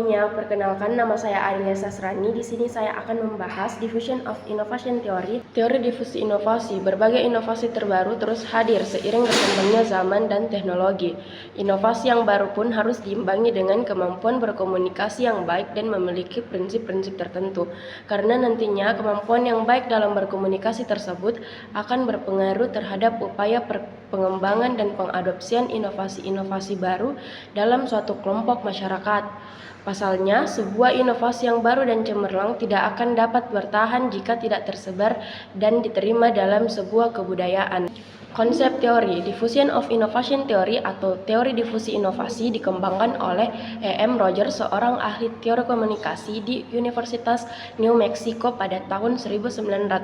semuanya, perkenalkan nama saya Aria Sasrani. Di sini saya akan membahas Diffusion of Innovation Theory. Teori difusi inovasi, berbagai inovasi terbaru terus hadir seiring berkembangnya zaman dan teknologi. Inovasi yang baru pun harus diimbangi dengan kemampuan berkomunikasi yang baik dan memiliki prinsip-prinsip tertentu. Karena nantinya kemampuan yang baik dalam berkomunikasi tersebut akan berpengaruh terhadap upaya pengembangan dan pengadopsian inovasi-inovasi baru dalam suatu kelompok masyarakat. Pasalnya, sebuah inovasi yang baru dan cemerlang tidak akan dapat bertahan jika tidak tersebar dan diterima dalam sebuah kebudayaan. Konsep teori Diffusion of Innovation Theory atau teori difusi inovasi dikembangkan oleh E.M. Rogers, seorang ahli teori komunikasi di Universitas New Mexico pada tahun 1962.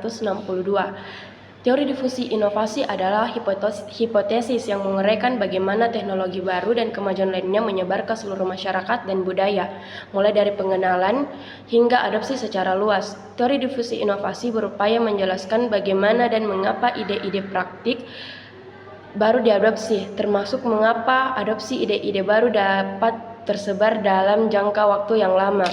Teori difusi inovasi adalah hipotesis yang menguraikan bagaimana teknologi baru dan kemajuan lainnya menyebar ke seluruh masyarakat dan budaya, mulai dari pengenalan hingga adopsi secara luas. Teori difusi inovasi berupaya menjelaskan bagaimana dan mengapa ide-ide praktik baru diadopsi, termasuk mengapa adopsi ide-ide baru dapat tersebar dalam jangka waktu yang lama.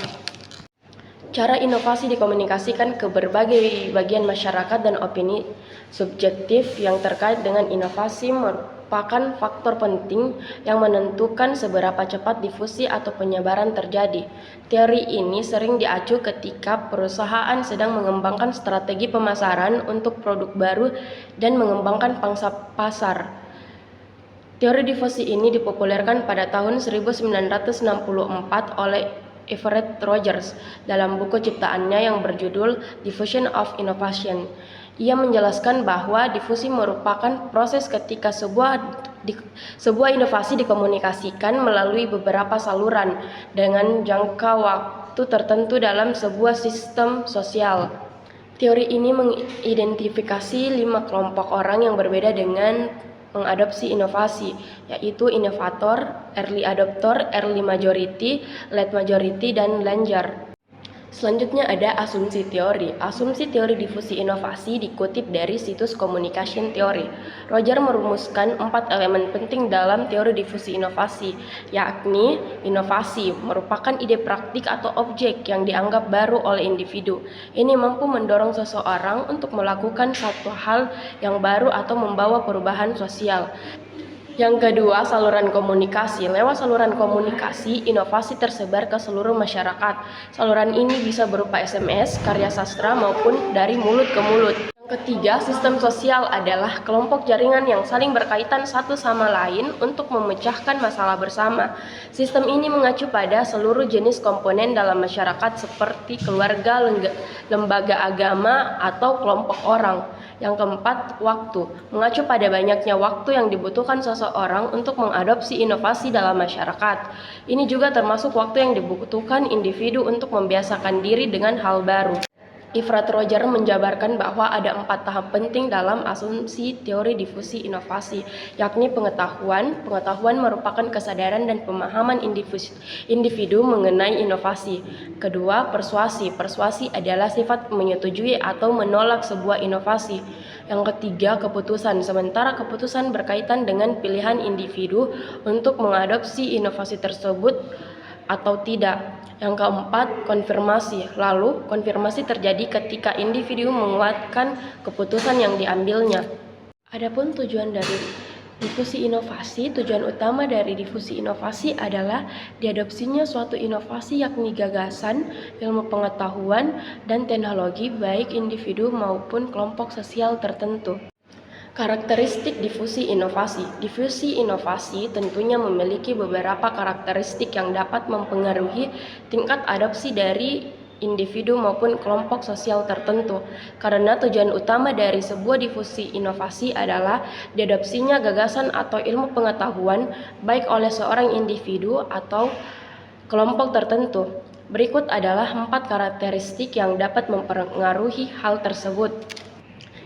Cara inovasi dikomunikasikan ke berbagai bagian masyarakat dan opini subjektif yang terkait dengan inovasi merupakan faktor penting yang menentukan seberapa cepat difusi atau penyebaran terjadi. Teori ini sering diacu ketika perusahaan sedang mengembangkan strategi pemasaran untuk produk baru dan mengembangkan pangsa pasar. Teori difusi ini dipopulerkan pada tahun 1964 oleh Everett Rogers dalam buku ciptaannya yang berjudul Diffusion of Innovation. Ia menjelaskan bahwa difusi merupakan proses ketika sebuah inovasi dikomunikasikan melalui beberapa saluran dengan jangka waktu tertentu dalam sebuah sistem sosial. Teori ini mengidentifikasi 5 kelompok orang yang berbeda dengan mengadopsi inovasi, yaitu inovator, early adopter, early majority, late majority, dan langer. Selanjutnya ada asumsi teori. Asumsi teori difusi inovasi dikutip dari situs Communication Theory. Roger merumuskan 4 elemen penting dalam teori difusi inovasi, yakni inovasi merupakan ide praktik atau objek yang dianggap baru oleh individu. Ini mampu mendorong seseorang untuk melakukan satu hal yang baru atau membawa perubahan sosial. Yang kedua, saluran komunikasi. Lewat saluran komunikasi, inovasi tersebar ke seluruh masyarakat. Saluran ini bisa berupa SMS, karya sastra, maupun dari mulut ke mulut. Yang ketiga, sistem sosial adalah kelompok jaringan yang saling berkaitan satu sama lain untuk memecahkan masalah bersama. Sistem ini mengacu pada seluruh jenis komponen dalam masyarakat seperti keluarga, lembaga agama, atau kelompok orang. Yang keempat, waktu. Mengacu pada banyaknya waktu yang dibutuhkan seseorang untuk mengadopsi inovasi dalam masyarakat. Ini juga termasuk waktu yang dibutuhkan individu untuk membiasakan diri dengan hal baru. Everett Rogers menjabarkan bahwa ada 4 tahap penting dalam asumsi teori difusi inovasi, yakni pengetahuan. Pengetahuan merupakan kesadaran dan pemahaman individu mengenai inovasi. Kedua, persuasi. Persuasi adalah sifat menyetujui atau menolak sebuah inovasi. Yang ketiga, keputusan. Sementara keputusan berkaitan dengan pilihan individu untuk mengadopsi inovasi tersebut atau tidak. Yang keempat, konfirmasi. Lalu, konfirmasi terjadi ketika individu menguatkan keputusan yang diambilnya. Adapun tujuan dari difusi inovasi, tujuan utama dari difusi inovasi adalah diadopsinya suatu inovasi yakni gagasan, ilmu pengetahuan, dan teknologi baik individu maupun kelompok sosial tertentu. Karakteristik difusi inovasi. Difusi inovasi tentunya memiliki beberapa karakteristik yang dapat mempengaruhi tingkat adopsi dari individu maupun kelompok sosial tertentu. Karena tujuan utama dari sebuah difusi inovasi adalah diadopsinya gagasan atau ilmu pengetahuan baik oleh seorang individu atau kelompok tertentu. Berikut adalah 4 karakteristik yang dapat mempengaruhi hal tersebut.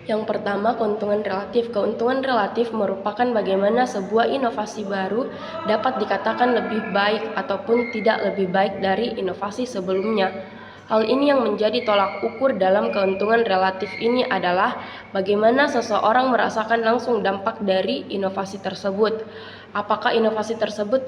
Yang pertama, keuntungan relatif. Keuntungan relatif merupakan bagaimana sebuah inovasi baru dapat dikatakan lebih baik ataupun tidak lebih baik dari inovasi sebelumnya. Hal ini yang menjadi tolak ukur dalam keuntungan relatif ini adalah bagaimana seseorang merasakan langsung dampak dari inovasi tersebut. Apakah inovasi tersebut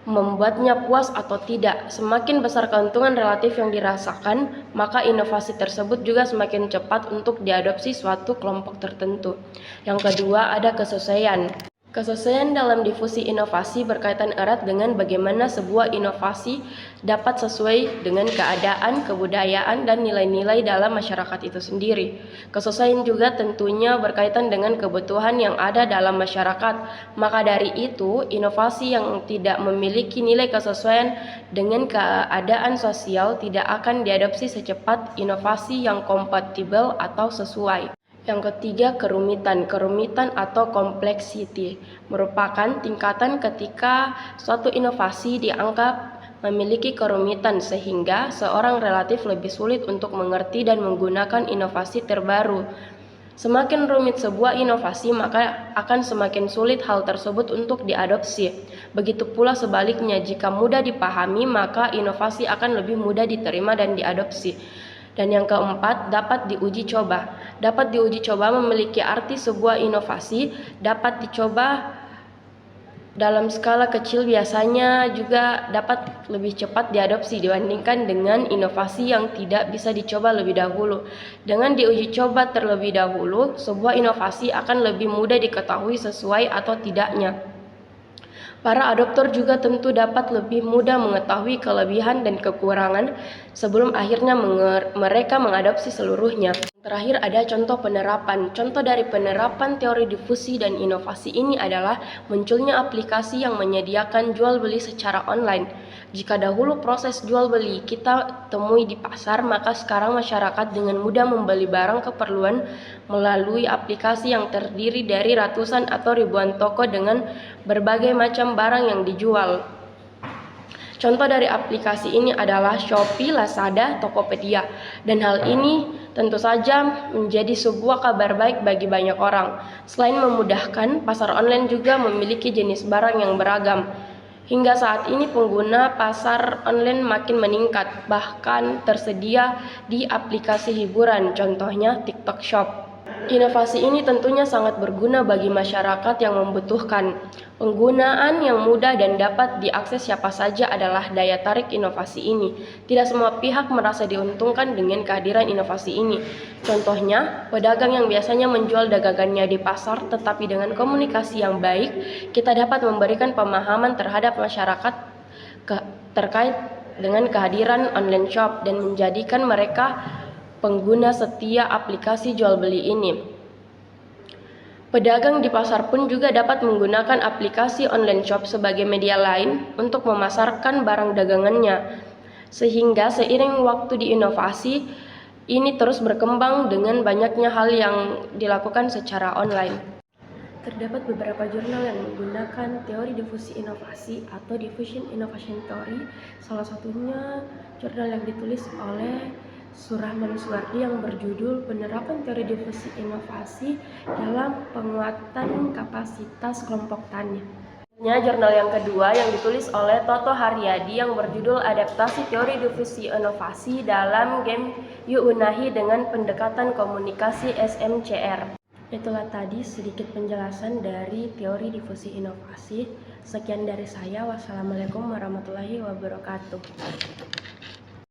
membuatnya puas atau tidak. Semakin besar keuntungan relatif yang dirasakan, maka inovasi tersebut juga semakin cepat untuk diadopsi suatu kelompok tertentu. Yang kedua, ada kesesuaian. Kesesuaian dalam difusi inovasi berkaitan erat dengan bagaimana sebuah inovasi dapat sesuai dengan keadaan, kebudayaan, dan nilai-nilai dalam masyarakat itu sendiri. Kesesuaian juga tentunya berkaitan dengan kebutuhan yang ada dalam masyarakat. Maka dari itu, inovasi yang tidak memiliki nilai kesesuaian dengan keadaan sosial tidak akan diadopsi secepat inovasi yang kompatibel atau sesuai. Yang ketiga, kerumitan. Kerumitan atau complexity merupakan tingkatan ketika suatu inovasi dianggap memiliki kerumitan sehingga seorang relatif lebih sulit untuk mengerti dan menggunakan inovasi terbaru. Semakin rumit sebuah inovasi, maka akan semakin sulit hal tersebut untuk diadopsi. Begitu pula sebaliknya, jika mudah dipahami, maka inovasi akan lebih mudah diterima dan diadopsi. Dan yang keempat, dapat diuji coba. Dapat diuji coba memiliki arti sebuah inovasi dapat dicoba dalam skala kecil, biasanya juga dapat lebih cepat diadopsi dibandingkan dengan inovasi yang tidak bisa dicoba lebih dahulu. Dengan diuji coba terlebih dahulu, sebuah inovasi akan lebih mudah diketahui sesuai atau tidaknya. Para adoptor juga tentu dapat lebih mudah mengetahui kelebihan dan kekurangan sebelum akhirnya mereka mengadopsi seluruhnya. Terakhir, ada contoh penerapan. Contoh dari penerapan teori difusi dan inovasi ini adalah munculnya aplikasi yang menyediakan jual beli secara online. Jika dahulu proses jual beli kita temui di pasar, maka sekarang masyarakat dengan mudah membeli barang keperluan melalui aplikasi yang terdiri dari ratusan atau ribuan toko dengan berbagai macam barang yang dijual. Contoh dari aplikasi ini adalah Shopee, Lazada, Tokopedia, dan hal ini tentu saja menjadi sebuah kabar baik bagi banyak orang. Selain memudahkan, pasar online juga memiliki jenis barang yang beragam. Hingga saat ini pengguna pasar online makin meningkat, bahkan tersedia di aplikasi hiburan, contohnya TikTok Shop. Inovasi ini tentunya sangat berguna bagi masyarakat yang membutuhkan. Penggunaan yang mudah dan dapat diakses siapa saja adalah daya tarik inovasi ini. Tidak semua pihak merasa diuntungkan dengan kehadiran inovasi ini. Contohnya, pedagang yang biasanya menjual dagangannya di pasar, tetapi dengan komunikasi yang baik, kita dapat memberikan pemahaman terhadap masyarakat terkait dengan kehadiran online shop dan menjadikan mereka pengguna setia aplikasi jual beli ini. Pedagang di pasar pun juga dapat menggunakan aplikasi online shop sebagai media lain untuk memasarkan barang dagangannya. Sehingga seiring waktu diinovasi ini terus berkembang dengan banyaknya hal yang dilakukan secara online. Terdapat beberapa jurnal yang menggunakan teori difusi inovasi atau Diffusion Innovation Theory. Salah satunya jurnal yang ditulis oleh Surahman Suwardi yang berjudul Penerapan Teori Difusi Inovasi dalam Penguatan Kapasitas Kelompok Tani. Jurnal yang kedua yang ditulis oleh Toto Haryadi yang berjudul Adaptasi Teori Difusi Inovasi dalam Game Yuunahi dengan Pendekatan Komunikasi SMCR. Itulah tadi sedikit penjelasan dari teori difusi inovasi. Sekian dari saya. Wassalamualaikum warahmatullahi wabarakatuh.